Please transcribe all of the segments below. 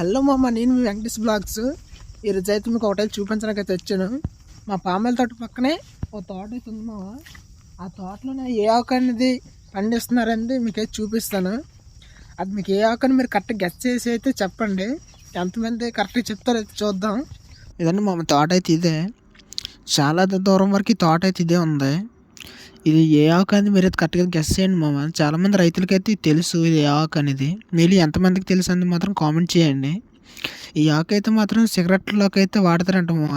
Hello మామ, నేను మీ Venkatesh blogs. ఈరోజు అయితే మీకు ఒకటైతే చూపించడానికి అయితే వచ్చాను. మా పామాయిల తోట పక్కనే ఒక తోట అయితే ఉంది మామ. ఆ తోటలోనే ఏ ఆకు అనేది పండిస్తున్నారండి మీకైతే చూపిస్తాను. అది మీకు ఏ ఆకు అని మీరు కరెక్ట్గా గెస్ చేసి అయితే చెప్పండి. ఎంతమంది కరెక్ట్గా చెప్తారో అయితే చూద్దాం. ఇదండి మామ, తోట అయితే ఇదే. చాలా దూరం వరకు ఈ తోట అయితే ఇదే ఉంది. ఇది ఏ ఆకు అనేది మీరు అయితే కరెక్ట్గా గెస్ చేయండి మామ. చాలామంది రైతులకైతే తెలుసు ఇది ఏ ఆకు అనేది. మీరు ఎంతమందికి తెలుసు అనేది మాత్రం కామెంట్ చేయండి. ఈ ఆకు అయితే మాత్రం సిగరెట్లోకి అయితే వాడతారంట మామ.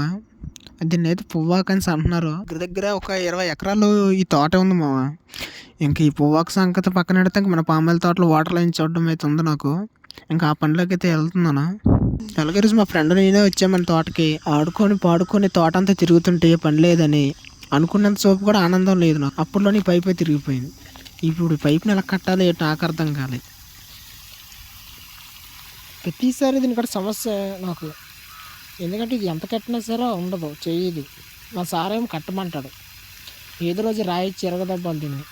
దీన్ని అయితే పువ్వాకు అని అంటున్నారు. దగ్గర ఒక 20 ఎకరాలు ఈ తోట ఉంది మామ. ఇంక ఈ పువ్వాకు సంగతి పక్కన పెడితే మన పామాయిల తోటలో వాటర్ లైన్ చూడడం అయితే ఉంది నాకు. ఇంకా ఆ పనిలోకి అయితే వెళ్తున్నాను. అలాగే రోజు మా ఫ్రెండ్ నేనే వచ్చామని తోటకి ఆడుకొని పాడుకొని తోట అంతా తిరుగుతుంటే పని లేదని అనుకున్నంత సోపు కూడా ఆనందం లేదు నాకు. అప్పుడులోని పైప్ అయితే తిరిగిపోయింది. ఇప్పుడు పైప్ని ఎలా కట్టాలి ఏంటో నాకు అర్థం కాలేదు. ప్రతిసారి దీని కూడా సమస్య నాకు. ఎందుకంటే ఇది ఎంత కట్టినా సరే ఉండదు, చేయదు. మా సార్ ఏమో కట్టమంటాడు. ఏదో రోజు రాయి చిరగదబ్బాలి దీన్ని.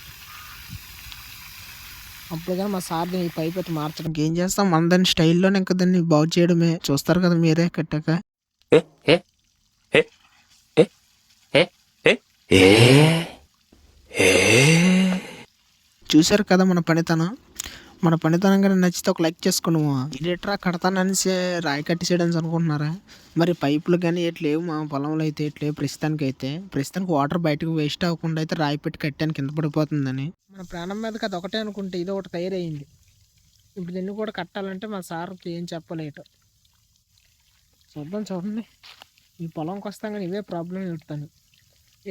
అప్పుడు కానీ మా సార్ దీన్ని ఈ పైప్ అయితే మార్చడం. ఏం చేస్తాం, మన దాని స్టైల్లోనే ఇంకా దాన్ని బాగు చేయడమే. చూస్తారు కదా మీరే కట్టాక. చూశారు కదా మన పనితనం. మన పనితనం కానీ నచ్చితే ఒక లైక్ చేసుకున్నాము. ఇదేట్రా కడతానని రాయి కట్టేసేయడానికి అనుకుంటున్నారా? మరి పైపులు కానీ ఎట్లేవు మా పొలంలో అయితే ఎట్లేవు ప్రస్తుతానికి వాటర్ బయటకు వేస్ట్ అవ్వకుండా అయితే రాయి పెట్టి కట్టాను కింద పడిపోతుందని. మన ప్రాణం మీదకి అది ఒకటే అనుకుంటే ఇది ఒకటి తయారయ్యింది. ఇప్పుడు దీన్ని కూడా కట్టాలంటే మా సార్కి ఏం చెప్పలేటు. చూడండి, ఈ పొలంకి వస్తాం కానీ ఇవే ప్రాబ్లం చెప్తాను.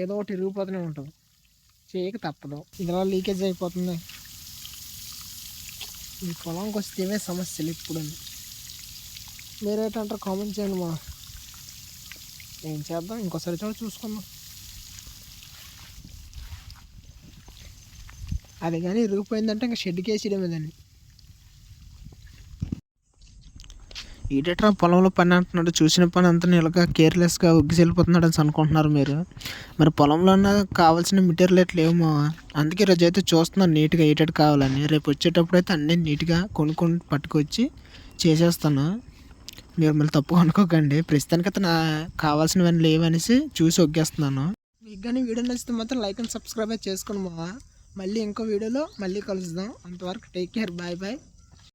ఏదో ఒకటి ఇరిగిపోతూనే ఉంటుంది, చేయక తప్పదు. ఇదిలా లీకేజ్ అయిపోతుంది. ఈ పొలంకి వస్తే ఇవే సమస్యలు ఇప్పుడు. మీరేంటారు కామెంట్ చేయండి మా. ఏం చేద్దాం, ఇంకోసారి చూసుకుందాం. అది కానీ ఇరిగిపోయిందంటే ఇంకా షెడ్కి వేసేయడమే దాన్ని. ఈడేట్రా పొలంలో పని అంటున్నాడు, చూసిన పని అంతా ఇలాగా కేర్లెస్గా ఉగ్గి వెళ్ళిపోతున్నాడు అని అనుకుంటున్నారు మీరు. మరి పొలంలో కావాల్సిన మెటీరియల్ లేవు. అందుకే రోజు అయితే చూస్తున్నాను నీట్గా ఏటెట్ కావాలని. రేపు వచ్చేటప్పుడు అయితే అన్నీ నీట్గా కొనుక్కొని పట్టుకొచ్చి చేసేస్తాను. మీరు మళ్ళీ తప్పుగా అనుకోకండి. ప్రస్తుతానికి అయితే కావాల్సినవన్నీ లేవనేసి చూసి ఒగ్గేస్తున్నాను. మీకు కానీ వీడియో నచ్చితే మాత్రం లైక్ అండ్ సబ్స్క్రైబ్ చేసుకోండి మావా. మళ్ళీ ఇంకో వీడియోలో మళ్ళీ కలుద్దాం. అంతవరకు టేక్ కేర్, బాయ్ బాయ్.